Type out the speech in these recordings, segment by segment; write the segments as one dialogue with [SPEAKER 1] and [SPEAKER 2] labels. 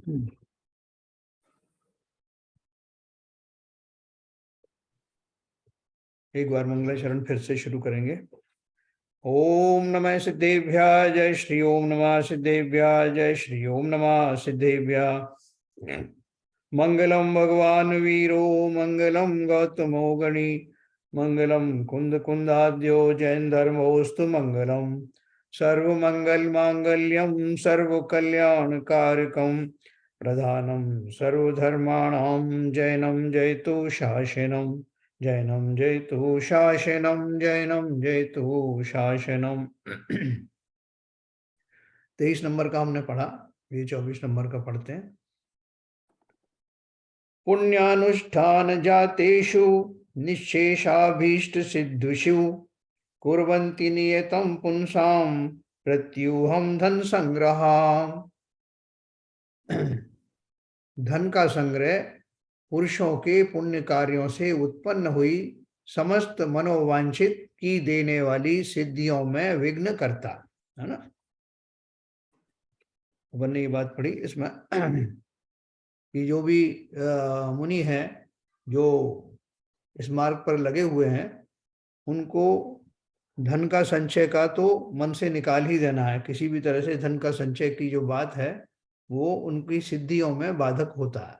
[SPEAKER 1] एक बार मंगलाचरण फिर से शुरू करेंगे। ओम नमः सिद्धेभ्याय, जय श्री ओम नमः सिद्धेभ्याय, जय श्री ओम नमः सिद्धेभ्याय। मंगलम भगवान वीरो, मंगलम गौतमो गणी, मंगलम कुंद कुंदाद्यो जैन धर्मोस्तु मंगलम। सर्वमंगल मांगल्यम सर्व कल्याण कारकम, प्रधानम सर्वधर्माणां जैनम जयतु शासनम, जैनम जयतु शासनम, जैनम जयतु शासनम। 23 नंबर का हमने पढ़ा, ये 24 नंबर का पढ़ते हैं। पुण्यानुष्ठान जातेषु निश्शेषाभीष्ट सिद्धुषु, कुर्वन्ति नियतं पुंसां प्रत्यूहं धन संग्रह। धन का संग्रह पुरुषों के पुण्य कार्यों से उत्पन्न हुई समस्त मनोवांछित की देने वाली सिद्धियों में विघ्न करता है ना। अपन ने ये बात पढ़ी इसमें कि जो भी मुनि हैं जो इस मार्ग पर लगे हुए हैं, उनको धन का संचय का तो मन से निकाल ही देना है। किसी भी तरह से धन का संचय की जो बात है वो उनकी सिद्धियों में बाधक होता है।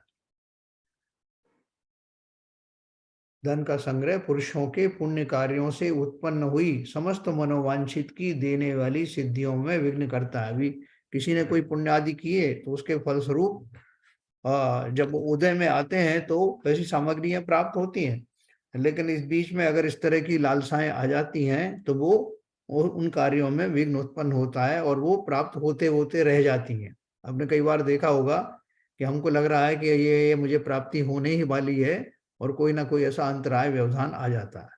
[SPEAKER 1] धन का संग्रह पुरुषों के पुण्य कार्यों से उत्पन्न हुई समस्त मनोवांछित की देने वाली सिद्धियों में विघ्न करता है। अभी किसी ने कोई पुण्य आदि किए तो उसके फलस्वरूप जब उदय में आते हैं तो ऐसी सामग्रियां प्राप्त होती हैं, लेकिन इस बीच में अगर इस तरह की लालसाएं आ जाती हैं तो वो उन कार्यों में विघ्न उत्पन्न होता है और वो प्राप्त होते होते रह जाती हैं। आपने कई बार देखा होगा कि हमको लग रहा है कि ये मुझे प्राप्ति होने ही वाली है और कोई ना कोई ऐसा अंतराय व्यवधान आ जाता है।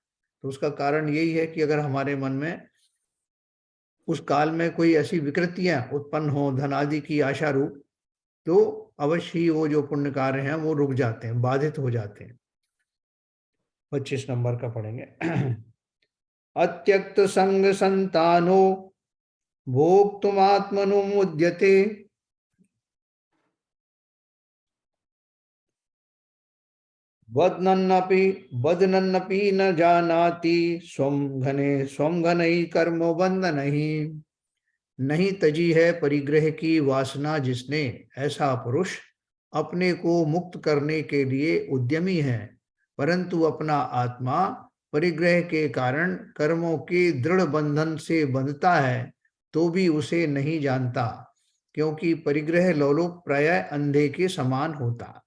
[SPEAKER 1] तो उसका कारण यही है कि अगर हमारे मन में उस काल में कोई ऐसी विकृतियां उत्पन्न हो धन आदि की आशा रूप, तो अवश्य ही वो जो पुण्य कार्य हैं वो रुक जाते हैं, बाधित हो जाते हैं। 25 नंबर का पढ़ेंगे। अत्यक्त संग संतानो भोक्तुमात्मनुमुद्यते, वदनन्नपि न जानाति स्वम घनै कर्म बंधनहि। नहीं तजी है परिग्रह की वासना जिसने, ऐसा पुरुष अपने को मुक्त करने के लिए उद्यमी है, परंतु अपना आत्मा परिग्रह के कारण कर्मों के दृढ़ बंधन से बंधता है तो भी उसे नहीं जानता, क्योंकि परिग्रह लोलुप प्रायः अंधे के समान होता।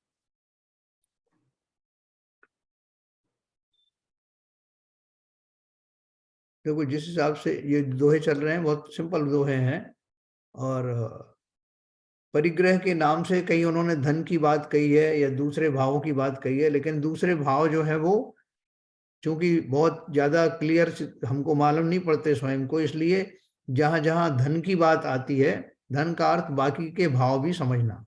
[SPEAKER 1] देखो जिस हिसाब से ये दोहे चल रहे हैं बहुत सिंपल दोहे हैं, और परिग्रह के नाम से कहीं उन्होंने धन की बात कही है या दूसरे भावों की बात कही है, लेकिन दूसरे भाव जो है वो चूंकि बहुत ज्यादा क्लियर हमको मालूम नहीं पड़ते स्वयं को, इसलिए जहां जहां धन की बात आती है, धन का अर्थ बाकी के भाव भी समझना।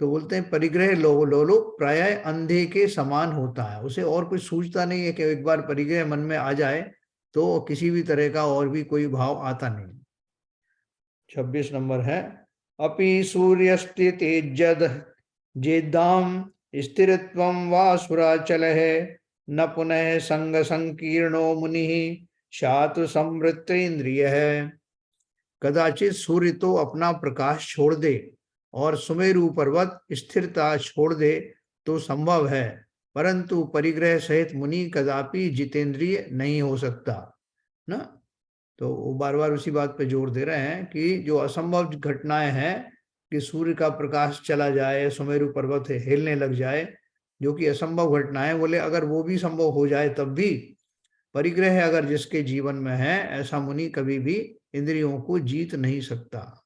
[SPEAKER 1] तो बोलते हैं परिग्रह लोलो प्रायः अंधे के समान होता है, उसे और कुछ सूझता नहीं है कि एक बार परिग्रह मन में आ जाए तो किसी भी तरह का और भी कोई भाव आता नहीं। 26 नंबर है, अपि सूर्यस्थितेज्जद जेदाम स्थिरत्वं वा सुराचल है, न पुनः संग संकीर्णो मुनि शातु संवृत्त इंद्रिय है। कदाचित सूर्य तो अपना प्रकाश छोड़ दे और सुमेरु पर्वत स्थिरता छोड़ दे तो संभव है, परंतु परिग्रह सहित मुनि कदापि जितेंद्रिय नहीं हो सकता ना। तो वो बार बार उसी बात पे जोर दे रहे हैं कि जो असंभव घटनाएं हैं कि सूर्य का प्रकाश चला जाए, सुमेरु पर्वत हिलने लग जाए, जो कि असंभव घटनाएं, बोले अगर वो भी संभव हो जाए तब भी परिग्रह अगर जिसके जीवन में है, ऐसा मुनि कभी भी इंद्रियों को जीत नहीं सकता।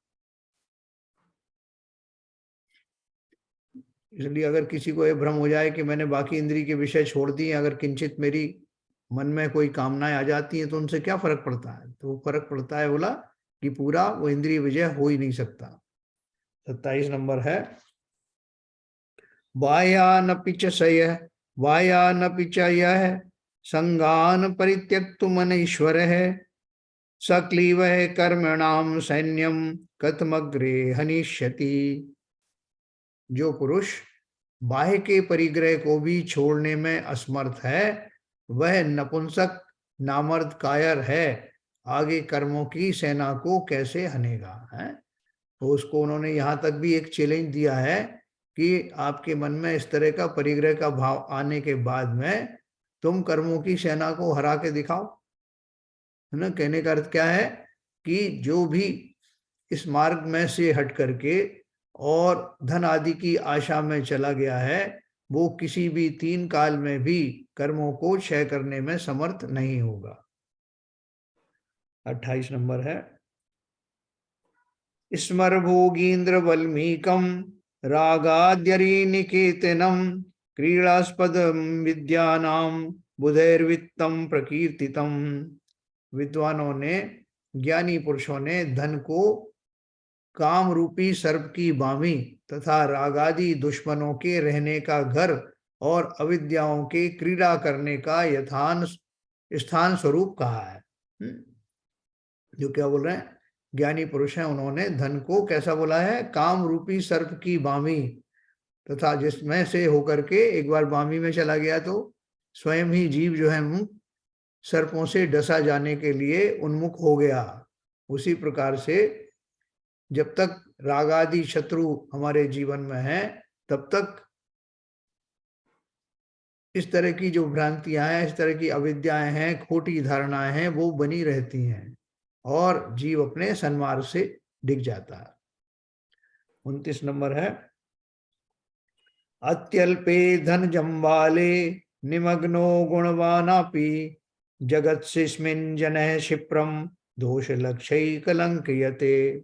[SPEAKER 1] इसलिए अगर किसी को यह भ्रम हो जाए कि मैंने बाकी इंद्रिय के विषय छोड़ दिए, अगर किंचित मेरी मन में कोई कामनाएं आ जाती हैं तो उनसे क्या फर्क पड़ता है, तो फर्क पड़ता है बोला कि पूरा वो इंद्रिय विजय हो ही नहीं सकता। 27 नंबर है, वायानपि च सय वायानपि च यः संगान परित्यक्तु मन ईश्वर है, सक्लीव कर्मणाम सैन्यम कथमग्रे हनिष्यति। जो पुरुष बाह्य के परिग्रह को भी छोड़ने में असमर्थ है वह नपुंसक नामर्द कायर है, आगे कर्मों की सेना को कैसे हनेगा है। तो उसको उन्होंने यहां तक भी एक चैलेंज दिया है कि आपके मन में इस तरह का परिग्रह का भाव आने के बाद में तुम कर्मों की सेना को हरा के दिखाओ, है ना। कहने का अर्थ क्या है कि जो भी इस मार्ग में से हट करके और धन आदि की आशा में चला गया है वो किसी भी 3 काल में भी कर्मों को क्षय करने में समर्थ नहीं होगा। 28 नंबर है, स्मर भोगींद्र वल्मीकम रागाद्यरी निकेतनम क्रीड़ास्पद विद्यानाम बुधैर्वित्तम प्रकीर्तितम। विद्वानों ने, ज्ञानी पुरुषों ने धन को काम रूपी सर्प की बामी तथा रागादि दुश्मनों के रहने का घर और अविद्याओं के क्रीड़ा करने का यथान स्थान स्वरूप कहा है। जो क्या बोल रहे हैं, ज्ञानी पुरुष हैं, उन्होंने धन को कैसा बोला है, काम रूपी सर्प की बामी तथा जिसमें से होकर के एक बार बामी में चला गया तो स्वयं ही जीव जो है सर्पों से डसा जाने के लिए उन्मुख हो गया। उसी प्रकार से जब तक रागादि शत्रु हमारे जीवन में है तब तक इस तरह की जो भ्रांतियां हैं, इस तरह की अविद्याएं हैं, खोटी धारणाएं हैं, वो बनी रहती हैं और जीव अपने सन्मार्ग से डिग जाता है। 29 नंबर है, अत्यल्पे धन जम्बाले निमग्नो गुणवानापि जगत्सिस्मिन् जनः क्षिप्रम दोष लक्ष्य कलंकयते।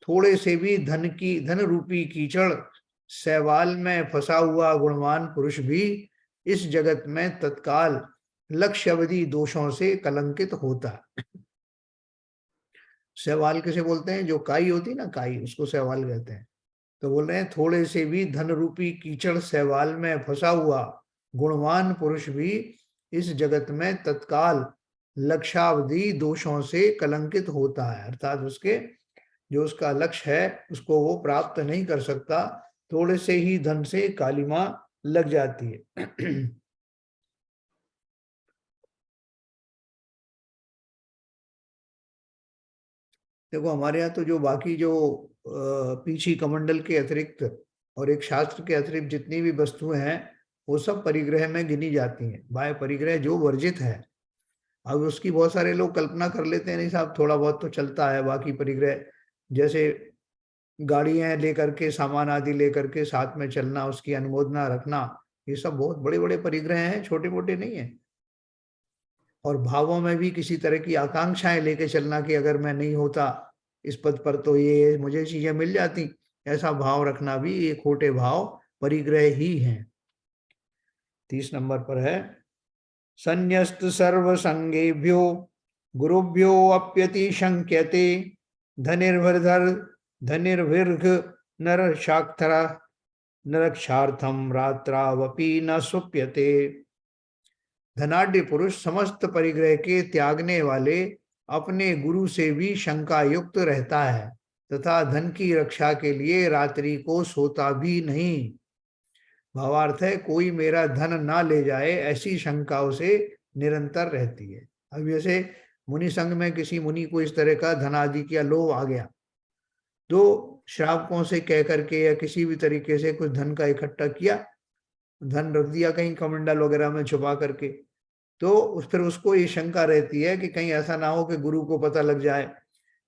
[SPEAKER 1] थोड़े से भी धन रूपी कीचड़ सैवाल में फंसा हुआ गुणवान पुरुष भी इस जगत में तत्काल लक्ष्य अवधि दोषों से कलंकित होता है। सैवाल किसे बोलते हैं, जो काई होती ना, काई, उसको सैवाल कहते हैं। तो बोल रहे हैं थोड़े से भी धन रूपी कीचड़ सैवाल में फंसा हुआ गुणवान पुरुष भी इस जगत में तत्काल लक्ष्यावधि दोषों से कलंकित होता है, अर्थात उसके जो उसका लक्ष्य है उसको वो प्राप्त नहीं कर सकता, थोड़े से ही धन से कालिमा लग जाती है। देखो हमारे यहाँ तो जो बाकी जो पीछी कमंडल के अतिरिक्त और एक शास्त्र के अतिरिक्त जितनी भी वस्तुएं हैं वो सब परिग्रह में गिनी जाती हैं। बाह्य परिग्रह जो वर्जित है, अब उसकी बहुत सारे लोग कल्पना कर लेते हैं, नहीं साहब थोड़ा बहुत तो चलता है, बाकी परिग्रह जैसे गाड़ियां लेकर के, सामान आदि लेकर के साथ में चलना, उसकी अनुमोदना रखना, ये सब बहुत बड़े बड़े परिग्रह हैं, छोटे मोटे नहीं है। और भावों में भी किसी तरह की आकांक्षाएं लेके चलना कि अगर मैं नहीं होता इस पद पर तो ये मुझे चीजें मिल जाती, ऐसा भाव रखना भी ये खोटे भाव परिग्रह ही हैं। 30 नंबर पर है, संन्यस्त सर्व संगेभ्यो गुरुभ्यो अप्यति शंक्यते धनिर्भरधर धनिर्भिर्घ नरशाक्षरा नरक्षार्थम रात्रावपि न सुप्यते। धनाढ्य पुरुष समस्त परिग्रह के त्यागने वाले अपने गुरु से भी शंका युक्त रहता है तथा धन की रक्षा के लिए रात्रि को सोता भी नहीं। भावार्थ है कोई मेरा धन ना ले जाए ऐसी शंकाओं से निरंतर रहती है। अब जैसे मुनि संघ में किसी मुनि को इस तरह का धन आदि का लोभ आ गया तो श्रावकों से कह करके या किसी भी तरीके से कुछ धन का इकट्ठा किया, धन रख दिया कहीं कमंडल वगैरह में छुपा करके, तो फिर उसको ये शंका रहती है कि कहीं ऐसा ना हो कि गुरु को पता लग जाए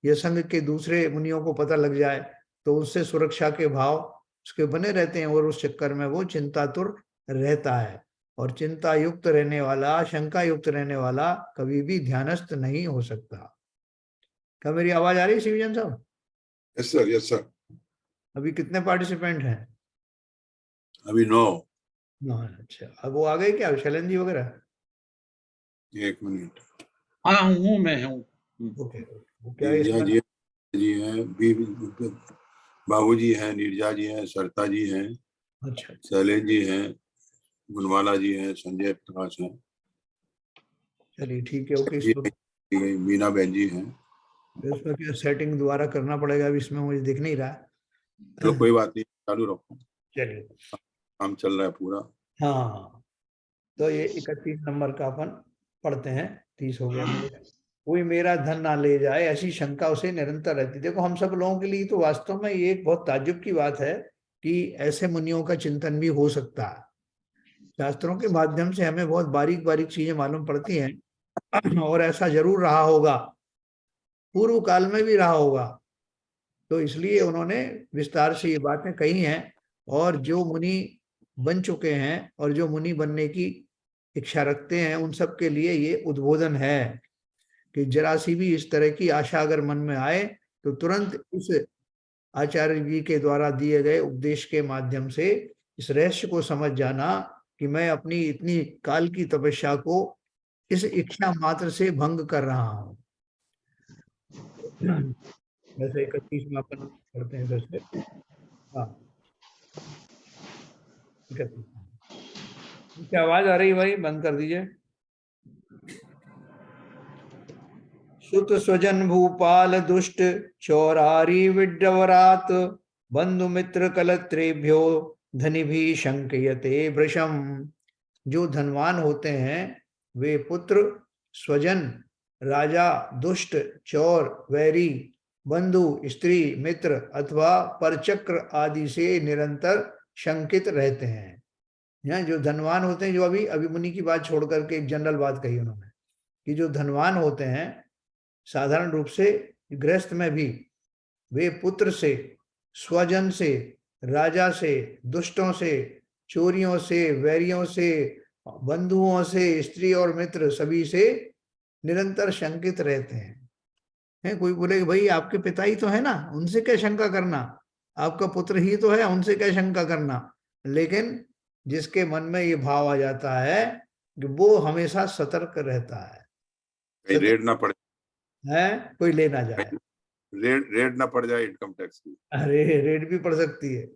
[SPEAKER 1] या संघ के दूसरे मुनियों को पता लग जाए, तो उससे सुरक्षा के भाव उसके बने रहते हैं और उस चक्कर में वो चिंतातुर रहता है। और चिंता युक्त रहने वाला, शंका युक्त रहने वाला कभी भी ध्यानस्थ नहीं हो सकता। क्या मेरी आवाज आ रही है शिवजन साहब?
[SPEAKER 2] Yes sir, yes sir.
[SPEAKER 1] अभी कितने पार्टिसिपेंट हैं?
[SPEAKER 2] अभी 9।
[SPEAKER 1] अच्छा, अब वो आ गए क्या शैलन जी वगैरह?
[SPEAKER 2] एक मिनट।
[SPEAKER 3] हाँ हूँ, मैं हूँ।
[SPEAKER 1] ओके, वो क्या है इसका?
[SPEAKER 2] जी हैं, बाबूजी हैं, नीरजा जी हैं, सरता जी हैं,
[SPEAKER 1] अच्छा,
[SPEAKER 2] शैलेश जी हैं, गुणवाला जी हैं, संजय प्रकाश हैं।
[SPEAKER 1] चलिए ठीक है, ओके।
[SPEAKER 2] मीना बहन जी हैं।
[SPEAKER 1] तो उसमें क्या सेटिंग दोबारा करना पड़ेगा, अभी इसमें मुझे दिख नहीं रहा।
[SPEAKER 2] चलो कोई बात नहीं, चालू रखो,
[SPEAKER 1] चलिए,
[SPEAKER 2] काम चल रहा है पूरा।
[SPEAKER 1] हाँ, तो ये 31 नंबर का अपन पढ़ते हैं। 30 हो गया मेरे। कोई मेरा धन ना ले जाए, ऐसी शंका उसे निरंतर रहती। देखो, हम सब लोगों के लिए तो वास्तव में ये एक बहुत ताज्जुब की बात है कि ऐसे मुनियों का चिंतन भी हो सकता है। शास्त्रों के माध्यम से हमें बहुत बारीक बारीक चीजें मालूम पड़ती हैं और ऐसा जरूर रहा होगा, पूर्व काल में भी रहा होगा। तो इसलिए उन्होंने विस्तार से ये बातें कही हैं। और जो मुनि बन चुके हैं और जो मुनि बनने की इच्छा रखते हैं, उन सब के लिए ये उद्बोधन है कि जरा सी भी इस तरह की आशा अगर मन में आए तो तुरंत इस आचार्य जी के द्वारा दिए गए उपदेश के माध्यम से इस रहस्य को समझ जाना कि मैं अपनी इतनी काल की तपस्या को इस इच्छा मात्र से भंग कर रहा हूं। वैसे 31 में अपन करते हैं इधर से। हाँ, 31। क्या आवाज आ रही है भाई? बंद कर दीजिए। सुत स्वजन भूपाल दुष्ट चौरारी विड्रवरात, बंधु मित्र कलत्रेभ्यो धनि भी शंकयते वृषम। जो धनवान होते हैं वे पुत्र, स्वजन, राजा, दुष्ट, चौर, वैरी, बंधु, स्त्री, मित्र अथवा परचक्र आदि से निरंतर शंकित रहते हैं। यहाँ जो धनवान होते हैं, जो अभी अभिमुनि की बात छोड़ करके एक जनरल बात कही उन्होंने कि जो धनवान होते हैं साधारण रूप से गृहस्थ में भी वे पुत्र से, स्वजन से, राजा से, दुष्टों से, चोरियों से, वैरियों से, बंधुओं से, स्त्री और मित्र सभी से निरंतर शंकित रहते हैं। कोई बोले कि भाई आपके पिता ही तो है ना, उनसे क्या शंका करना, आपका पुत्र ही तो है, उनसे क्या शंका करना। लेकिन जिसके मन में ये भाव आ जाता है कि वो हमेशा सतर्क रहता है,
[SPEAKER 2] कहीं रेड ना पड़
[SPEAKER 1] है कोई ले ना जाए।
[SPEAKER 2] रेड ना पड़ जाए इनकम टैक्स की।
[SPEAKER 1] अरे रेड भी पड़ सकती है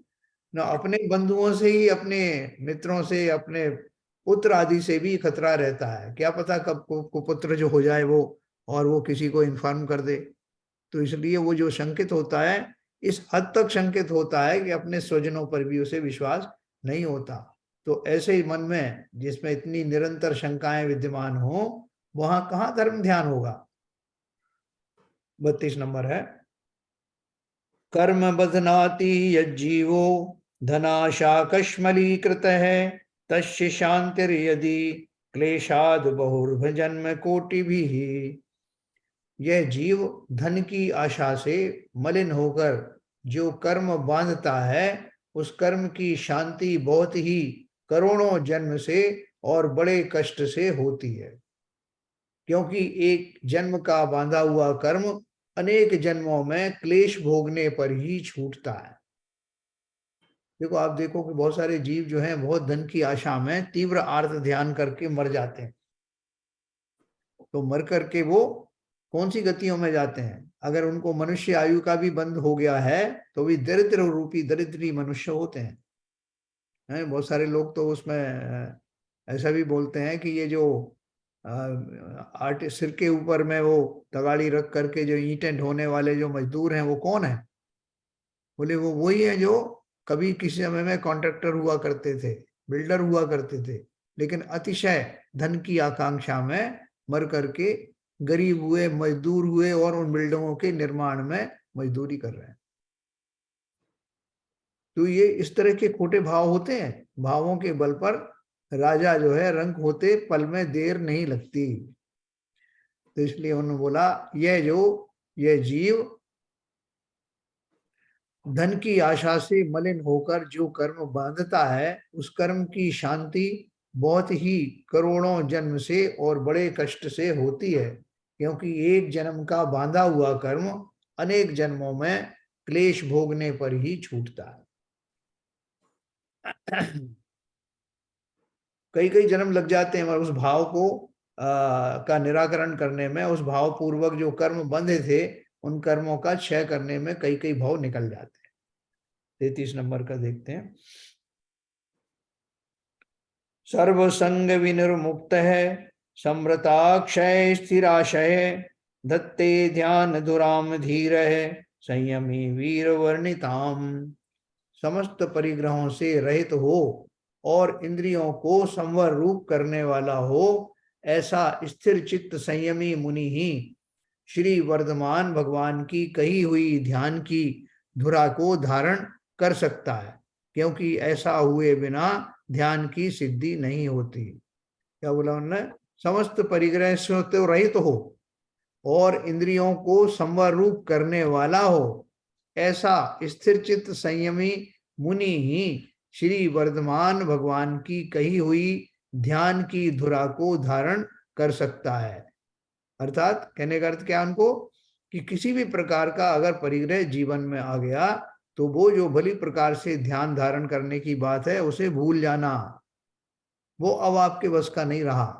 [SPEAKER 1] ना, अपने बंधुओं से ही, अपने मित्रों से, अपने पुत्र आदि से भी खतरा रहता है। क्या पता कब कुपुत्र जो हो जाए वो, और वो किसी को इन्फॉर्म कर दे। तो इसलिए वो जो शंकित होता है, इस हद तक शंकित होता है कि अपने स्वजनों पर भी उसे विश्वास नहीं होता। तो ऐसे ही मन में जिसमें इतनी निरंतर शंकाएं विद्यमान हो, वहां कहाँ धर्म ध्यान होगा। 32 नंबर है। कर्म बधनाति यज्जीवो धनाशा कश्मलीकृत है, तस्य शांतिर यदि क्लेशाद बहुर्भजन्म कोटि भी। यह जीव धन की आशा से मलिन होकर जो कर्म बांधता है, उस कर्म की शांति बहुत ही करोड़ों जन्म से और बड़े कष्ट से होती है। क्योंकि एक जन्म का बांधा हुआ कर्म अनेक जन्मों में क्लेश भोगने पर ही छूटता है। देखो, आप देखो कि बहुत सारे जीव जो हैं बहुत धन की आशा में तीव्र आर्त ध्यान करके मर जाते हैं। तो मर करके वो कौन सी गतियों में जाते हैं? अगर उनको मनुष्य आयु का भी बंद हो गया है तो भी दरिद्र रूपी दरिद्री मनुष्य होते हैं। बहुत सारे लोग तो उसमें ऐसा भी बोलते हैं कि ये जो आर्ट सिर के ऊपर में वो तगाड़ी रख करके जो ईंटें ढोने वाले जो मजदूर हैं वो कौन है? बोले वो वही है जो कभी किसी समय में कॉन्ट्रैक्टर हुआ करते थे, बिल्डर हुआ करते थे, लेकिन अतिशय धन की आकांक्षा में मर करके गरीब हुए, मजदूर हुए और उन बिल्डिंगों के निर्माण में मजदूरी कर रहे हैं। तो ये इस तरह के खोटे भाव होते हैं। भावों के बल पर राजा जो है रंक होते पल में देर नहीं लगती। तो इसलिए उन्होंने बोला यह जीव धन की आशा से मलिन होकर जो कर्म बांधता है, उस कर्म की शांति बहुत ही करोड़ों जन्म से और बड़े कष्ट से होती है। क्योंकि एक जन्म का बांधा हुआ कर्म अनेक जन्मों में क्लेश भोगने पर ही छूटता है। कई कई जन्म लग जाते हैं उस भाव को का निराकरण करने में। उस भाव पूर्वक जो कर्म बंधे थे, उन कर्मों का क्षय करने में कई कई भाव निकल जाते हैं। 33 नंबर का देखते हैं। सर्व संग विनिर्मुक्त है, समृताक्षय स्थिराशय धत्ते ध्यान धुराम धीर संयमी वीर वर्णिताम। समस्त परिग्रहों से रहित हो और इंद्रियों को संवर रूप करने वाला हो, ऐसा स्थिर चित्त संयमी मुनि ही श्री वर्धमान भगवान की कही हुई ध्यान की धुरा को धारण कर सकता है, क्योंकि ऐसा हुए बिना ध्यान की सिद्धि नहीं होती। क्या बोला उन्होंने? समस्त परिग्रह से तो रहित हो और इंद्रियों को संवर रूप करने वाला हो, ऐसा स्थिर चित्त संयमी मुनि ही श्री वर्धमान भगवान की कही हुई ध्यान की धुरा को धारण कर सकता है। अर्थात कहने का अर्थ क्या उनको, कि किसी भी प्रकार का अगर परिग्रह जीवन में आ गया तो वो जो भली प्रकार से ध्यान धारण करने की बात है उसे भूल जाना, वो अब आपके बस का नहीं रहा।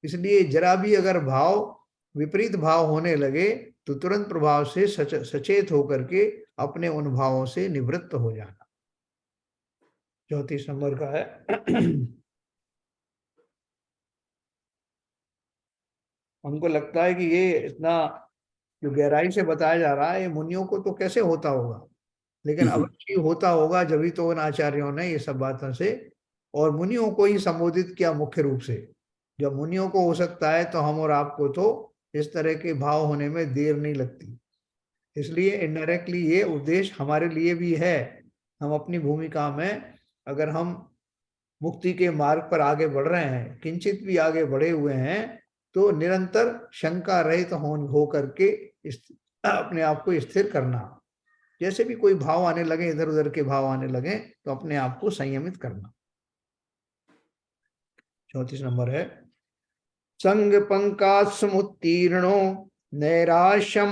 [SPEAKER 1] इसलिए जरा भी अगर भाव विपरीत भाव होने लगे तो तुरंत प्रभाव से सचेत होकर के अपने उन भावों से निवृत्त हो जाना। 34 नंबर का है। हमको लगता है कि ये इतना जो गहराई से बताया जा रहा है, ये मुनियों को तो कैसे होता होगा, लेकिन अवश्य होता होगा, जब तो उन आचार्यों ने ये सब बातों से और मुनियों को ही संबोधित किया मुख्य रूप से। जब मुनियों को हो सकता है तो हम और आपको तो इस तरह के भाव होने में देर नहीं लगती। इसलिए इनडायरेक्टली ये उपदेश हमारे लिए भी है। हम अपनी भूमिका में अगर हम मुक्ति के मार्ग पर आगे बढ़ रहे हैं, किंचित भी आगे बढ़े हुए हैं, तो निरंतर शंका रहित हो करके अपने आप को स्थिर करना। जैसे भी कोई भाव आने लगे, इधर उधर के भाव आने लगे, तो अपने आप को संयमित करना। 34 नंबर है। संग पंकात् समुत्तीर्णो नैराश्यमवलम्बते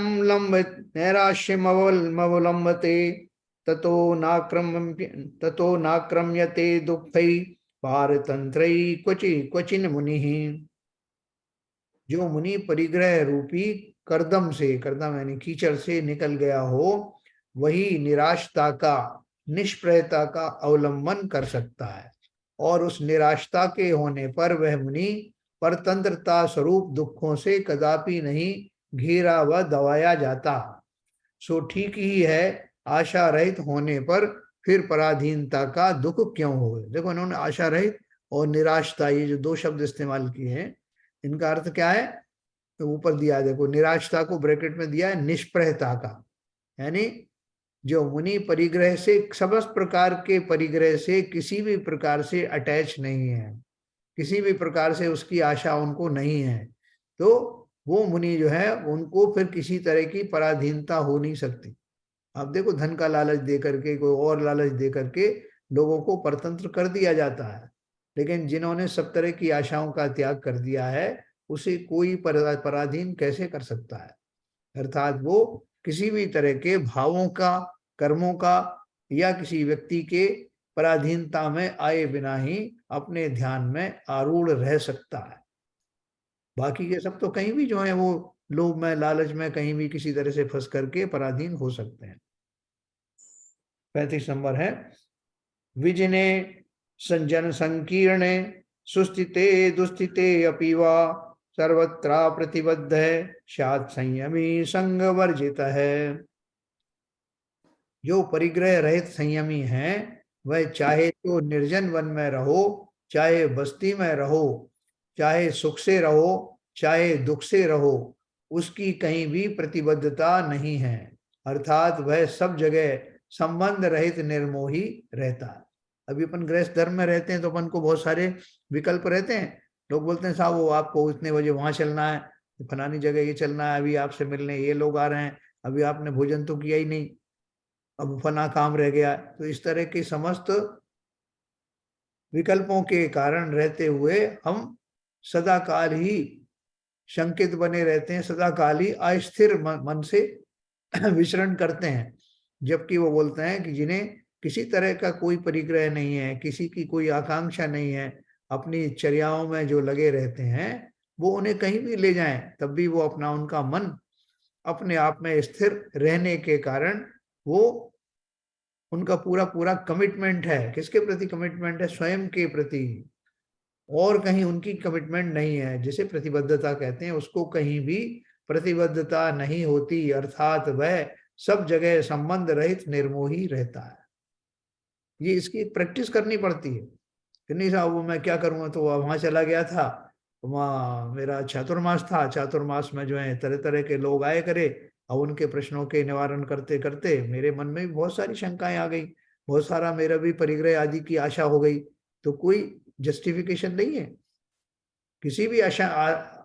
[SPEAKER 1] ततो नाक्रम्यते दुःखै पारतंत्रै क्वचिन मुनिः। जो मुनि परिग्रह रूपी कर्दम से, कर्दम यानी कीचड़ से निकल गया हो, वही निराशता का, निष्प्रयता का अवलंबन कर सकता है, और उस निराशता के होने पर वह मुनि परतंत्रता स्वरूप दुखों से कदापि नहीं घेरा व दबाया जाता। सो ठीक ही है, आशा रहित होने पर फिर पराधीनता का दुख क्यों हो। देखो इन्होंने आशा रहित और निराशता, ये जो दो शब्द इस्तेमाल किए हैं, इनका अर्थ क्या है? तो ऊपर दिया है, देखो, निराशता को ब्रैकेट में दिया है निष्प्रयता का, यानी जो मुनि परिग्रह से, समस्त प्रकार के परिग्रह से किसी भी प्रकार से अटैच नहीं है, किसी भी प्रकार से उसकी आशा उनको नहीं है, तो वो मुनि जो है उनको फिर किसी तरह की पराधीनता हो नहीं सकती। आप देखो, धन का लालच दे करके, कोई और लालच दे करके लोगों को परतंत्र कर दिया जाता है, लेकिन जिन्होंने सब तरह की आशाओं का त्याग कर दिया है, उसे कोई पराधीन कैसे कर सकता है? अर्थात वो किसी भी तरह के भावों का, कर्मों का या किसी व्यक्ति के पराधीनता में आए बिना ही अपने ध्यान में आरूढ़ रह सकता है। बाकी के सब तो कहीं भी जो है वो लोभ में, लालच में कहीं भी किसी तरह से फंस करके पराधीन हो सकते हैं। 35 नंबर है। विजिने संजन संकीर्णे सुस्थिते दुस्थिते अपि वा सर्वत्र प्रतिबद्ध है शात संयमी संग वर्जित है। जो परिग्रह रहित संयमी है, वह चाहे तो निर्जन वन में रहो, चाहे बस्ती में रहो, चाहे सुख से रहो, चाहे दुख से रहो, उसकी कहीं भी प्रतिबद्धता नहीं है। अर्थात वह सब जगह संबंध रहित निर्मोही रहता है। अभी अपन गृहस्थ धर्म में रहते हैं तो अपन को बहुत सारे विकल्प रहते हैं। लोग बोलते हैं साहब वो आपको इतने बजे वहां चलना है, फलानी जगह ये चलना है, अभी आपसे मिलने ये लोग आ रहे हैं, अभी आपने भोजन तो किया ही नहीं, अब फना काम रह गया। तो इस तरह के समस्त विकल्पों के कारण रहते हुए हम सदा काल ही शंकित बने रहते हैं, सदा काल ही अस्थिर मन से विचरण करते हैं। जबकि वो बोलते हैं कि जिन्हें किसी तरह का कोई परिग्रह नहीं है, किसी की कोई आकांक्षा नहीं है, अपनी चर्याओं में जो लगे रहते हैं, वो उन्हें कहीं भी ले जाएं तब भी वो अपना, उनका मन अपने आप में स्थिर रहने के कारण वो, उनका पूरा पूरा कमिटमेंट है। किसके प्रति कमिटमेंट है? स्वयं के प्रति। और कहीं उनकी कमिटमेंट नहीं है, जिसे प्रतिबद्धता कहते हैं, उसको कहीं भी प्रतिबद्धता नहीं होती, अर्थात वह सब जगह संबंध रहित निर्मोही रहता है। ये इसकी प्रैक्टिस करनी पड़ती है कि नहीं साहब वो मैं क्या करूँगा, तो वहां चला गया था, वहाँ मेरा चातुर्मास था, चातुर्मास में जो है तरह तरह के लोग आए करे, और उनके प्रश्नों के निवारण करते करते मेरे मन में भी बहुत सारी शंकाएं आ गई, बहुत सारा मेरा भी परिग्रह आदि की आशा हो गई। तो कोई जस्टिफिकेशन नहीं है, किसी भी आशा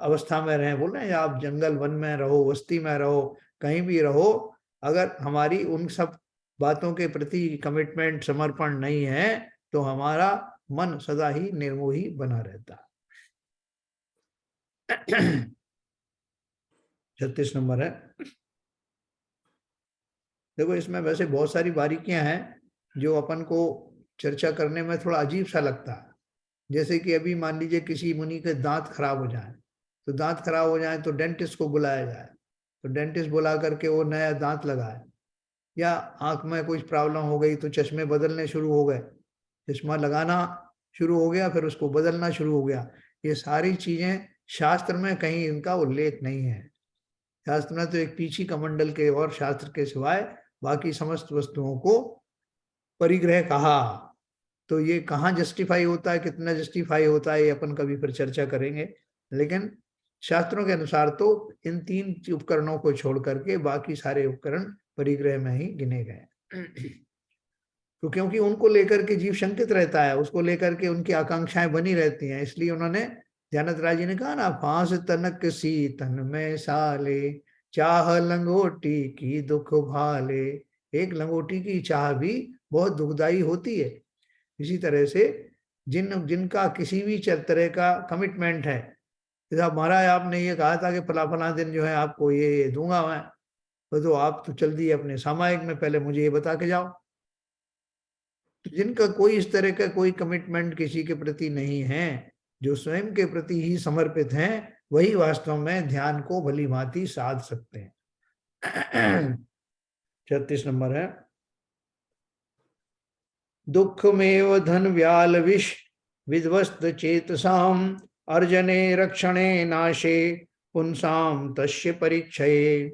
[SPEAKER 1] अवस्था में रहें, बोल रहे हैं आप जंगल वन में रहो, बस्ती में रहो, कहीं भी रहो, अगर हमारी उन सब बातों के प्रति कमिटमेंट समर्पण नहीं है तो हमारा मन सदा ही निर्मोही बना रहता। 36 नंबर है। देखो इसमें वैसे बहुत सारी बारीकियां हैं जो अपन को चर्चा करने में थोड़ा अजीब सा लगता है। जैसे कि अभी मान लीजिए किसी मुनि के दांत खराब हो जाए, तो दांत खराब हो जाए तो डेंटिस्ट को बुलाया जाए, तो डेंटिस्ट बुला करके वो नया दांत लगाए, या आंख में कुछ प्रॉब्लम हो गई तो चश्मे बदलने शुरू हो गए, चश्मा लगाना शुरू हो गया, फिर उसको बदलना शुरू हो गया। ये सारी चीजें शास्त्र में कहीं इनका उल्लेख नहीं है। शास्त्र में तो एक पीछी कमंडल के और शास्त्र के सिवाय बाकी समस्त वस्तुओं को परिग्रह कहा। तो ये कहाँ जस्टिफाई होता है, कितना जस्टिफाई होता है, ये अपन कभी फिर चर्चा करेंगे। लेकिन शास्त्रों के अनुसार तो इन 3 उपकरणों को छोड़ करके बाकी सारे उपकरण परिग्रह में ही गिने गए। तो क्योंकि उनको लेकर के जीव शंकित रहता है, उसको लेकर के उनकी आकांक्षाएं बनी रहती हैं, इसलिए उन्होंने ध्यानत राय जी ने कहा ना, फांस तनक सी तन में साले, चाह लंगोटी की दुख भाले। एक लंगोटी की चाह भी बहुत दुखदाई होती है। इसी तरह से जिनका किसी भी तरह का कमिटमेंट है, जैसा महाराज आपने ये कहा था कि फला फला दिन जो है आपको ये दूंगा मैं, तो आप तो जल्दी अपने सामायिक में पहले मुझे ये बता के जाओ। तो जिनका कोई इस तरह का कोई कमिटमेंट किसी के प्रति नहीं है, जो स्वयं के प्रति ही समर्पित हैं, वही वास्तव में ध्यान को भली भांति साध सकते हैं। 36 नंबर है। दुःखमेव धन व्याल विष विध्वस्त चेतसाम, अर्जने रक्षणे नाशे पुंसाम तस्य परीक्षये।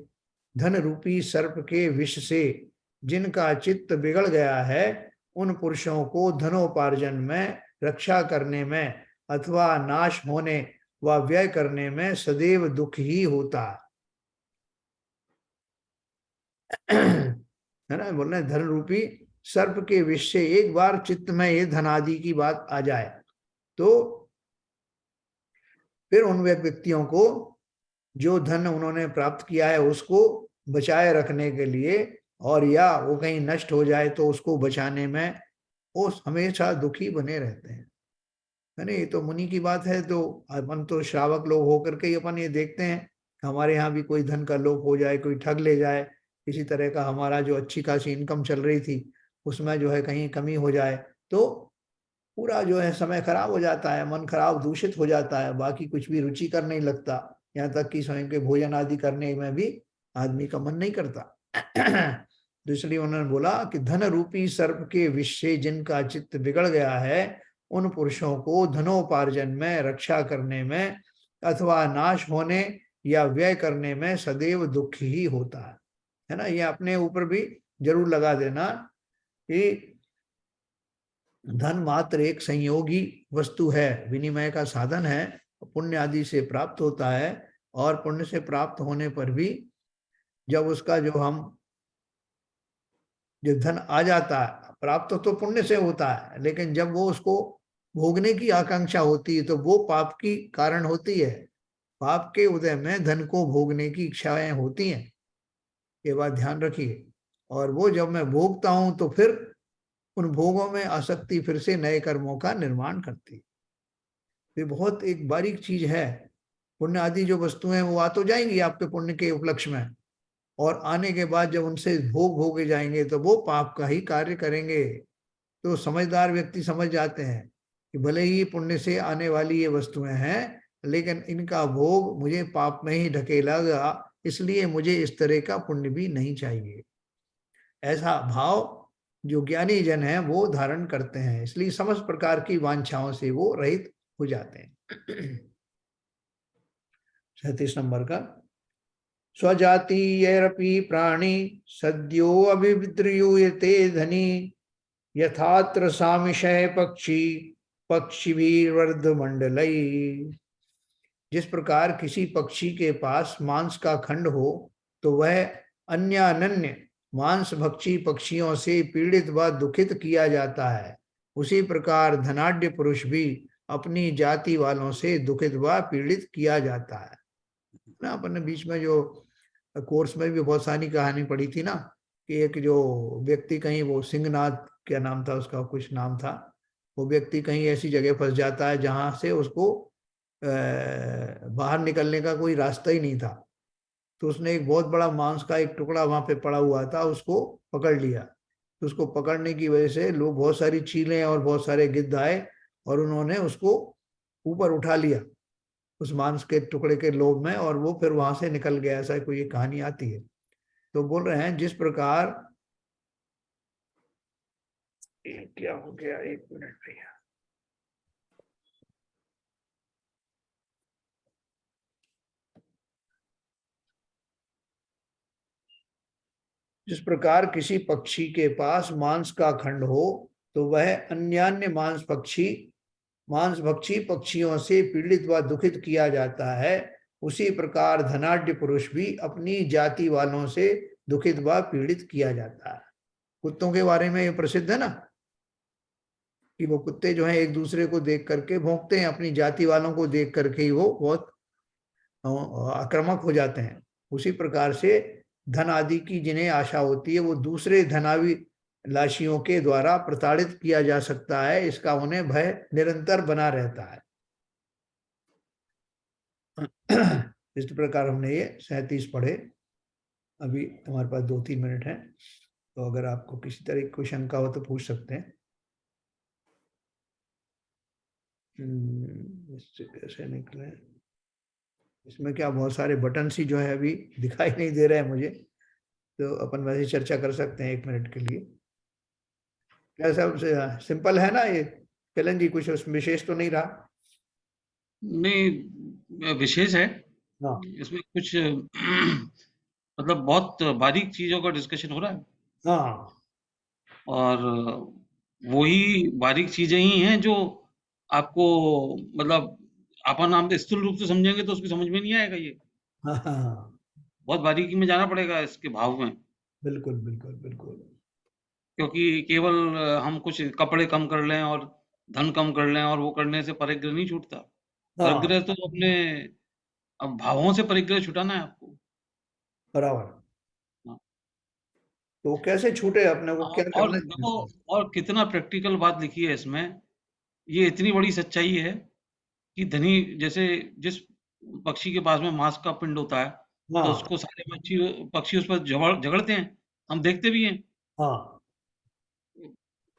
[SPEAKER 1] धन रूपी सर्प के विष से जिनका चित्त बिगड़ गया है, उन पुरुषों को धनोपार्जन में, रक्षा करने में अथवा नाश होने व व्यय करने में सदैव दुख ही होता है ना। बोल रहे धन रूपी सर्प के विष से एक बार चित्त में ये धनादि की बात आ जाए तो फिर उन व्यक्तियों को जो धन उन्होंने प्राप्त किया है उसको बचाए रखने के लिए, और या वो कहीं नष्ट हो जाए तो उसको बचाने में वो हमेशा दुखी बने रहते हैं। है ना, ये तो मुनि की बात है। तो अपन तो श्रावक लोग होकर के ही अपन ये देखते हैं हमारे यहाँ भी कोई धन का लोप हो जाए, कोई ठग ले जाए, किसी तरह का हमारा जो अच्छी खासी इनकम चल रही थी उसमें जो है कहीं कमी हो जाए, तो पूरा जो है समय खराब हो जाता है, मन खराब दूषित हो जाता है, बाकी कुछ भी रुचिकर नहीं लगता, यहाँ तक कि स्वयं के भोजन आदि करने में भी आदमी का मन नहीं करता। तो इसलिए उन्होंने बोला कि धन रूपी सर्प के विष से जिनका चित्त बिगड़ गया है, उन पुरुषों को धनोपार्जन में, रक्षा करने में अथवा नाश होने या व्यय करने में सदैव दुख ही होता है ना। ये अपने ऊपर भी जरूर लगा देना कि धन मात्र एक संयोगी वस्तु है, विनिमय का साधन है, पुण्य आदि से प्राप्त होता है, और पुण्य से प्राप्त होने पर भी जब उसका जो धन आ जाता है, प्राप्त तो पुण्य से होता है, लेकिन जब वो उसको भोगने की आकांक्षा होती है तो वो पाप की कारण होती है। पाप के उदय में धन को भोगने की इच्छाएं होती हैं, ये बात ध्यान रखिए। और वो जब मैं भोगता हूं तो फिर उन भोगों में आसक्ति फिर से नए कर्मों का निर्माण करती है। ये बहुत एक बारीक चीज है। पुण्य आदि जो वस्तुएं वो आ तो जाएंगी आपके पुण्य के उपलक्ष्य में, और आने के बाद जब उनसे भोग भोगे जाएंगे तो वो पाप का ही कार्य करेंगे। तो समझदार व्यक्ति समझ जाते हैं कि भले ही पुण्य से आने वाली ये वस्तुएं हैं, लेकिन इनका भोग मुझे पाप में ही ढकेलेगा, इसलिए मुझे इस तरह का पुण्य भी नहीं चाहिए। ऐसा भाव जो ज्ञानी जन है वो धारण करते हैं, इसलिए समस्त प्रकार की वांछाओं से वो रहित हो जाते हैं। 37 नंबर का, स्वजातीयरपि प्राणी सद्यो अभिद्रियूयते धनी यथात्र सामिशय पक्षी पक्षिभिर्वर्धमंडलई। जिस प्रकार किसी पक्षी के पास मांस का खंड हो तो वह अन्य अनन्य मांस भक्षी पक्षियों से पीड़ित व दुखित किया जाता है, उसी प्रकार धनाढ्य पुरुष भी अपनी जाति वालों से दुखित व पीड़ित किया जाता है ना। अपन ने बीच में जो कोर्स में भी बहुत सारी कहानी पढ़ी थी ना, कि एक जो व्यक्ति कहीं, वो सिंहनाथ क्या नाम था उसका, कुछ नाम था, वो व्यक्ति कहीं ऐसी जगह फंस जाता है जहां से उसको बाहर निकलने का कोई रास्ता ही नहीं था। तो उसने एक बहुत बड़ा मांस का एक टुकड़ा वहां पे पड़ा हुआ था, उसको पकड़ लिया। तो उसको पकड़ने की वजह से लोग, बहुत सारी चीलें और बहुत सारे गिद्ध आए और उन्होंने उसको ऊपर उठा लिया उस मांस के टुकड़े के लोभ में, और वो फिर वहां से निकल गया। ऐसा कोई एक कहानी आती है। तो बोल रहे हैं जिस प्रकार, क्या हो गया, 1 मिनट भैया, जिस प्रकार किसी पक्षी के पास मांस का खंड हो तो वह अन्यान्य मांस भक्षी पक्षियों से पीड़ित व दुखित किया जाता है, उसी प्रकार धनाढ्य पुरुष भी अपनी जाति वालों से दुखित व पीड़ित किया जाता है। कुत्तों के बारे में ये प्रसिद्ध है ना, कि वो कुत्ते जो हैं एक दूसरे को देख करके भौंकते हैं, अपनी जाति वालों को देख करके ही वो बहुत आक्रामक हो जाते हैं। उसी प्रकार से धन आदि की जिन्हें आशा होती है वो दूसरे धनाभिलाषियों के द्वारा प्रताड़ित किया जा सकता है, इसका उन्हें भय निरंतर बना रहता है। इस प्रकार हमने ये 37 पढ़े। अभी हमारे पास 2-3 मिनट हैं, तो अगर आपको किसी तरह की कोई शंका हो तो पूछ सकते हैं। इससे कैसे निकले, इसमें क्या बहुत सारे बटन सी जो है अभी दिखाई नहीं दे रहे हैं मुझे, तो अपन वैसे चर्चा कर सकते हैं 1 मिनट के लिए। क्या सब सिंपल है ना ये कलन जी, कुछ उसमें विशेष तो नहीं रहा?
[SPEAKER 3] नहीं, विशेष है।
[SPEAKER 1] हाँ
[SPEAKER 3] इसमें कुछ मतलब बहुत बारीक चीज़ों का डिस्कशन हो रहा है,
[SPEAKER 1] हाँ
[SPEAKER 3] और वही बारीक चीज़ें ही हैं जो आपको, मतलब अपन आप स्थूल रूप से समझेंगे तो उसकी समझ में नहीं आएगा ये।
[SPEAKER 1] हाँ हाँ,
[SPEAKER 3] बहुत बारीकी में जाना पड़ेगा इसके भाव में,
[SPEAKER 1] बिल्कुल बिल्कुल बिल्कुल।
[SPEAKER 3] क्योंकि केवल हम कुछ कपड़े कम कर लें और धन कम कर लें और वो करने से परिग्रह नहीं छूटता।
[SPEAKER 1] हाँ
[SPEAKER 3] परिग्रह तो अपने अब भावों से परिग्रह छुटाना है आपको।
[SPEAKER 1] बराबर।
[SPEAKER 3] हाँ।
[SPEAKER 1] तो कैसे छूटे, अपने को क्या
[SPEAKER 3] और
[SPEAKER 1] करना चाहिए
[SPEAKER 3] देखो,
[SPEAKER 1] उसमें?
[SPEAKER 3] और कितना प्रैक्टिकल बात लिखी है इसमें। ये इतनी बड़ी सच्चाई है कि धनी, जैसे जिस पक्षी के पास में मांस का पिंड होता है, तो
[SPEAKER 1] हाँ
[SPEAKER 3] उसको सारे पक्षी पक्षी उस पर झगड़ते हैं, हम देखते भी हैं।
[SPEAKER 1] हाँ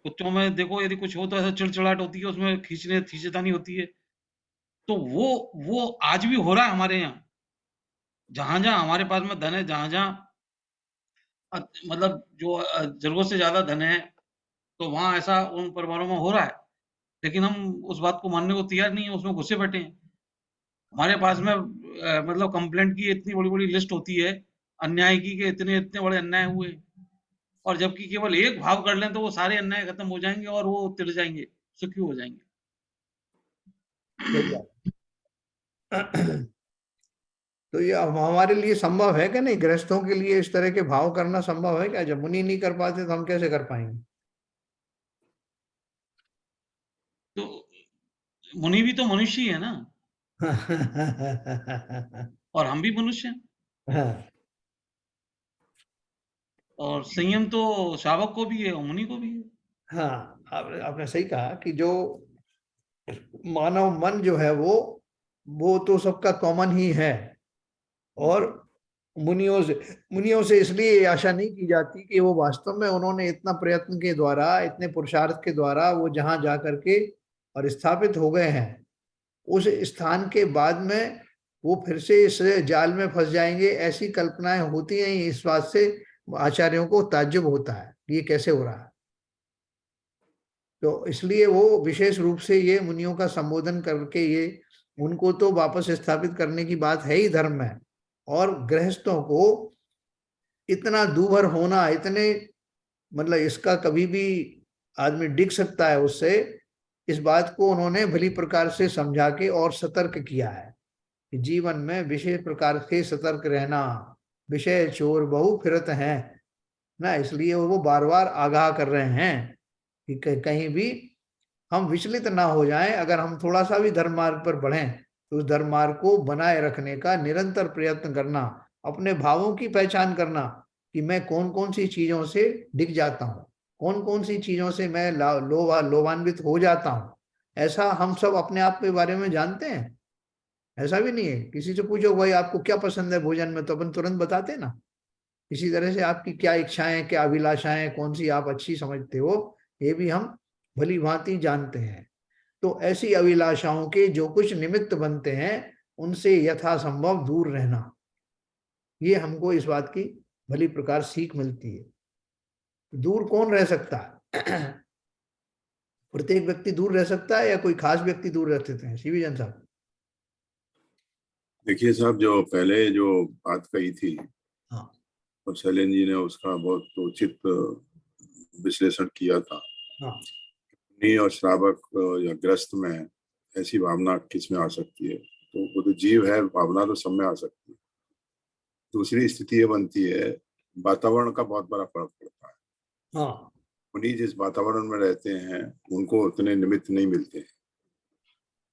[SPEAKER 3] कुत्तों में देखो, यदि कुछ हो तो ऐसा चिड़चिड़ाहट होती है, उसमें खींचतानी होती है। तो वो आज भी हो रहा है हमारे यहाँ। जहां जहां हमारे पास में धन है, जहां जहां मतलब जो जरूरत से ज्यादा धन है, तो वहां ऐसा उन परिवारों में हो रहा है। लेकिन हम उस बात को मानने को तैयार नहीं है, उसमें घुसे बैठे हैं। हमारे पास में मतलब कंप्लेंट की इतनी बड़ी बड़ी लिस्ट होती है, अन्याय की के इतने इतने बड़े अन्याय हुए, और जबकि केवल एक भाव कर लें तो वो सारे अन्याय खत्म हो जाएंगे और वो तिर जाएंगे, सुखी हो जाएंगे।
[SPEAKER 1] सही बात। तो ये अब हमारे लिए संभव है कि नहीं, गृहस्थों के लिए इस तरह के भाव करना संभव है क्या? जब मुनि नहीं कर पाते तो हम कैसे कर पाएंगे?
[SPEAKER 3] तो मुनि भी तो मनुष्य ही है ना, और हम भी मनुष्य हैं।
[SPEAKER 1] हाँ
[SPEAKER 3] और संयम तो शावक को भी है और मुनि को भी है।
[SPEAKER 1] हाँ, आपने सही कहा कि जो मानव मन जो है वो तो सबका कॉमन ही है। और मुनियों से इसलिए ये आशा नहीं की जाती कि वो वास्तव में, उन्होंने इतना प्रयत्न के द्वारा, इतने पुरुषार्थ के द्वारा वो जहां जा करके और स्थापित हो गए हैं, उस स्थान के बाद में वो फिर से इस जाल में फंस जाएंगे, ऐसी कल्पनाएं होती हैं। इस बात से आचार्यों को ताज्जुब होता है, ये कैसे हो रहा है। तो इसलिए वो विशेष रूप से ये मुनियों का संबोधन करके ये उनको तो वापस स्थापित करने की बात है ही धर्म में, और गृहस्थों को इतना दूभर होना, इतने मतलब इसका कभी भी आदमी डिग सकता है उससे, इस बात को उन्होंने भली प्रकार से समझा के और सतर्क किया है कि जीवन में विशेष प्रकार से सतर्क रहना, विषय चोर बहु फिरत हैं ना, इसलिए वो बार बार आगाह कर रहे हैं कि कहीं भी हम विचलित ना हो जाएं। अगर हम थोड़ा सा भी धर्म मार्ग पर बढ़ें तो उस धर्म मार्ग को बनाए रखने का निरंतर प्रयत्न करना, अपने भावों की पहचान करना कि मैं कौन कौन सी चीजों से डिग जाता हूँ, कौन कौन सी चीजों से मैं लोभान्वित हो जाता हूँ। ऐसा हम सब अपने आप के बारे में जानते हैं, ऐसा भी नहीं है। किसी से पूछो भाई आपको क्या पसंद है भोजन में, तो अपन तुरंत बताते हैं ना। इसी तरह से आपकी क्या इच्छाएं, क्या अभिलाषाएं, कौन सी आप अच्छी समझते हो, ये भी हम भली भांति जानते हैं। तो ऐसी अभिलाषाओं के जो कुछ निमित्त बनते हैं उनसे यथासंभव दूर रहना, ये हमको इस बात की भली प्रकार सीख मिलती है। दूर कौन रह सकता है? प्रत्येक व्यक्ति दूर रह सकता है या कोई खास व्यक्ति दूर रह सकते हैं? सीवीजन साहब।
[SPEAKER 2] देखिए साहब, जो पहले जो बात कही थी
[SPEAKER 1] हाँ
[SPEAKER 2] और शैलेंद्र जी ने उसका बहुत उचित विश्लेषण किया था।
[SPEAKER 1] हाँ
[SPEAKER 2] मुनि और श्रावक या ग्रस्त में ऐसी भावना किस में आ सकती है? तो वो तो जीव है, भावना तो सब में आ सकती है। दूसरी स्थिति ये बनती है, वातावरण का बहुत बड़ा फर्क पड़ता है।
[SPEAKER 1] हाँ
[SPEAKER 2] मुनि जिस वातावरण में रहते हैं उनको उतने निमित्त नहीं मिलते हैं।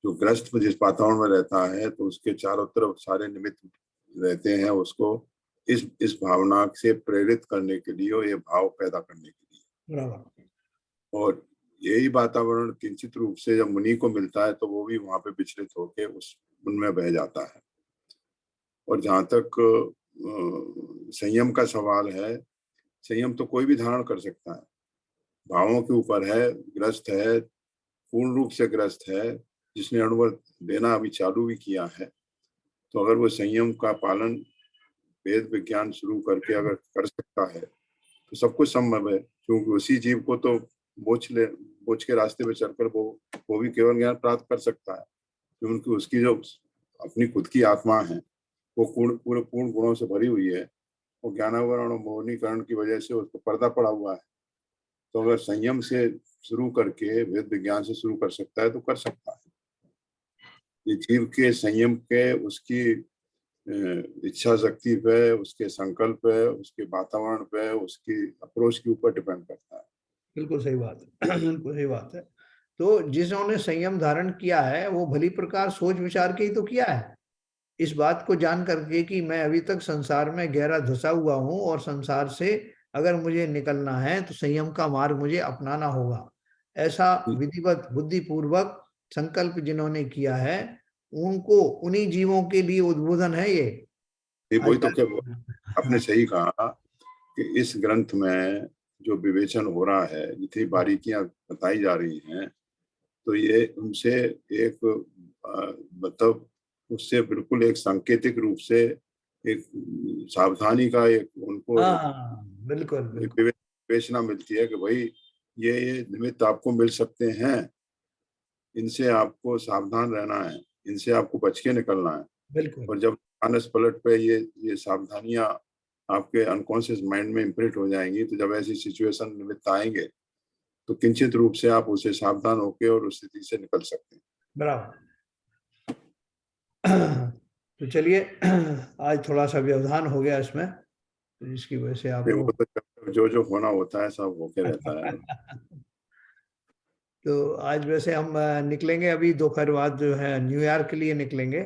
[SPEAKER 2] जो ग्रस्त जिस वातावरण में रहता है तो उसके चारों तरफ सारे निमित्त रहते हैं, उसको इस भावना से प्रेरित करने के लिए और ये भाव पैदा करने के लिए।
[SPEAKER 1] बराबर।
[SPEAKER 2] और यही वातावरण किंचित रूप से जब मुनि को मिलता है तो वो भी वहां पे विचलित होकर उस उनमें बह जाता है। और जहां तक संयम का सवाल है, संयम तो कोई भी धारण कर सकता है, भावों के ऊपर है। ग्रस्त है, पूर्ण रूप से ग्रस्त है, जिसने अनुभव देना अभी चालू भी किया है, तो अगर वो संयम का पालन वेद विज्ञान शुरू करके अगर कर सकता है तो सब कुछ संभव है। क्योंकि उसी जीव को तो बोझ के रास्ते पे चलकर वो भी केवल ज्ञान प्राप्त कर सकता है, क्योंकि उसकी जो अपनी खुद की आत्मा है वो पूर्ण गुणों से भरी हुई है। वो ज्ञानावरण और मोहनीकरण की वजह से उसको पर्दा पड़ा हुआ है। तो अगर संयम से शुरू करके वेद विज्ञान से शुरू कर सकता है तो कर सकता है। ये जीव के संयम के, उसकी इच्छा शक्ति पे, उसके संकल्प पे, उसके वातावरण पे, उसकी अप्रोच के ऊपर डिपेंड करता है।
[SPEAKER 1] बिल्कुल सही बात है। बिल्कुल सही बात है। तो जिन्होंने संयम धारण किया है वो भली प्रकार सोच विचार के ही तो किया है, इस बात को जान करके कि मैं अभी तक संसार में गहरा धंसा हुआ हूं और संसार से अगर मुझे निकलना है तो संयम का मार्ग मुझे अपनाना होगा। ऐसा विधिवत बुद्धिपूर्वक संकल्प जिन्होंने किया है उनको, उन्हीं जीवों के लिए उद्बोधन है ये।
[SPEAKER 2] वही तो क्या आपने सही कहा कि इस ग्रंथ में जो विवेचन हो रहा है, जितनी बारीकियां बताई जा रही हैं, तो ये उनसे एक मतलब उससे बिल्कुल एक सांकेतिक रूप से एक सावधानी का एक उनको
[SPEAKER 1] हाँ बिल्कुल बिल्कुल
[SPEAKER 2] विवेचना मिलती है कि भाई ये निमित्त आपको मिल सकते हैं, इनसे आपको सावधान रहना है, इनसे आपको बच के निकलना है।
[SPEAKER 1] बिल्कुल।
[SPEAKER 2] और जब मानस पलट पे ये सावधानियां आपके अनकॉन्शियस माइंड में इम्प्रिंट हो जाएंगी, तो जब ऐसी सिचुएशन निमित्त आएंगे तो किंचित रूप से आप उसे सावधान होकर और उस स्थिति से निकल सकते हैं।
[SPEAKER 1] बराबर। तो चलिए, आज थोड़ा सा व्यवधान हो गया इसमें, तो जिसकी वजह से आप
[SPEAKER 2] वो
[SPEAKER 1] लोग
[SPEAKER 2] तो जो होना होता है सब होके रहता है।
[SPEAKER 1] तो आज वैसे हम निकलेंगे अभी दोपहर बाद जो है न्यूयॉर्क के लिए निकलेंगे,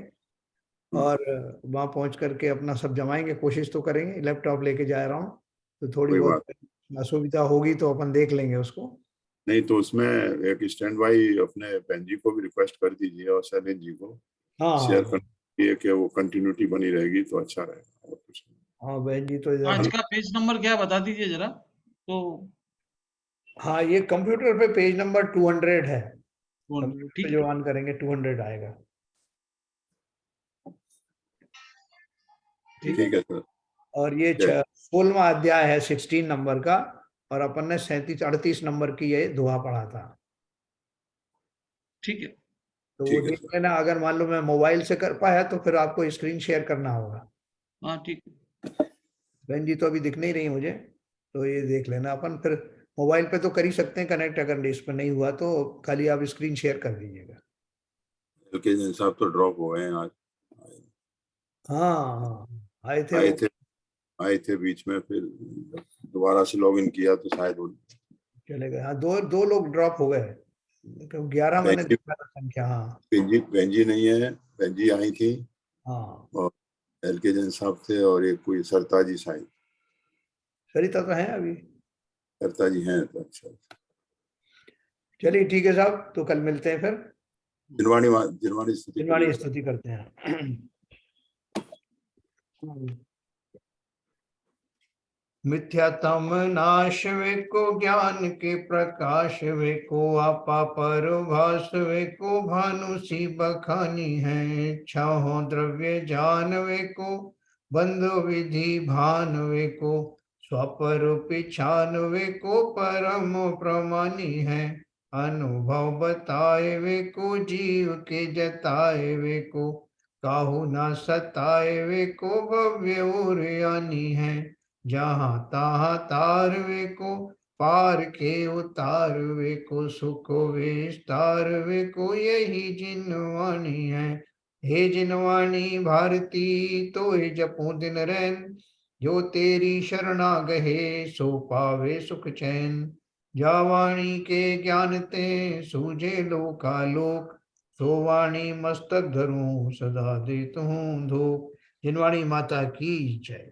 [SPEAKER 1] और वहां पहुंच करके अपना सब जमाएंगे, कोशिश तो करेंगे। लैपटॉप लेके जा रहा हूँ, तो थोड़ी
[SPEAKER 2] कोई
[SPEAKER 1] बहुत
[SPEAKER 2] बात
[SPEAKER 1] असुविधा होगी तो अपन देख लेंगे उसको।
[SPEAKER 2] नहीं, तो उसमें एक स्टैंड बाई अपने बहन जी को भी रिक्वेस्ट कर दीजिए और शैलेंद्र जी को
[SPEAKER 1] हाँ
[SPEAKER 2] शेयर
[SPEAKER 1] हाँ
[SPEAKER 2] करनी है कि वो कंटिन्यूटी बनी रहेगी तो अच्छा रहेगा, और कुछ नहीं।
[SPEAKER 1] हाँ बहन जी तो इधर
[SPEAKER 3] आज
[SPEAKER 1] भी।
[SPEAKER 3] का पेज नंबर क्या है बता दीजिए जरा तो।
[SPEAKER 1] हाँ ये कंप्यूटर पे पेज नंबर 200 है, कंप्यूटर पे
[SPEAKER 3] ठीक
[SPEAKER 1] जो
[SPEAKER 3] है।
[SPEAKER 1] ऑन करेंगे 200 आएगा। ठीक है।
[SPEAKER 2] ठीक है सर।
[SPEAKER 1] और ये
[SPEAKER 2] जय
[SPEAKER 1] 16वां अध्याय है 16 नंबर का, और अपन ने 37 38 नंबर की ये दोहा पढ़ा था।
[SPEAKER 3] ठीक है।
[SPEAKER 1] तो वो
[SPEAKER 2] ठीक है
[SPEAKER 1] देख
[SPEAKER 2] सर।
[SPEAKER 1] लेना। अगर मान लो मैं मोबाइल से कर पाया तो फिर आपको स्क्रीन शेयर करना होगा।
[SPEAKER 3] हाँ ठीक है।
[SPEAKER 1] बहन जी तो अभी दिख नहीं रही मुझे, तो ये देख लेना अपन। फिर मोबाइल पे तो कर ही सकते हैं कनेक्ट, अगर इस पर नहीं हुआ तो खाली आप स्क्रीन शेयर कर दीजिएगा।
[SPEAKER 2] एलके साहब तो ड्रॉप हो गए हैं आज।
[SPEAKER 1] हाँ हाँ, आए थे
[SPEAKER 2] आए
[SPEAKER 1] वो।
[SPEAKER 2] थे आए थे बीच में, फिर दोबारा से लॉग इन किया तो शायद वो
[SPEAKER 1] चले गए। हाँ, दो दो लोग ड्रॉप हो गए, 11 मैंने
[SPEAKER 2] बेंजी
[SPEAKER 1] देखा था संख्या। हाँ
[SPEAKER 2] बेंजी नहीं है, बेंजी आई थी
[SPEAKER 1] हाँ,
[SPEAKER 2] और एलके जैन साहब थे और एक कोई सरताजी शायद।
[SPEAKER 1] सरिता तो है अभी।
[SPEAKER 2] सरताजी हैं तो अच्छा।
[SPEAKER 1] चलिए ठीक है साहब, तो कल मिलते हैं फिर।
[SPEAKER 2] जिनवाणी स्थिति
[SPEAKER 1] जिनवाणी
[SPEAKER 2] करिएगा।
[SPEAKER 1] स्तुति करते हैं। मिथ्यातम नाश वे को, ज्ञान के प्रकाश वे को, आपा पर भास वे को, भानु सी बखानी है। छहो द्रव्य जान वे को, बंधु विधि भान वे को, स्वरूपी छान वे को, परम प्रमानी है। अनुभव बताए वे को, जीव के जताए वे को, काहू ना सताए वे को, भव्य और यानी है। जहाँ तहाँ तारवे को, पार के उतारवे को, सुख विस्तार वे को, यही जिनवाणी है। हे जिनवाणी भारती तो हे जपू दिन रैन, जो तेरी शरणा गहे सो पावे सुख चैन। जावाणी के ज्ञान ते सूझे लोकालोक, सो वाणी मस्तक धरूं सदा देतु हूँ धूप। जिनवाणी माता की जय।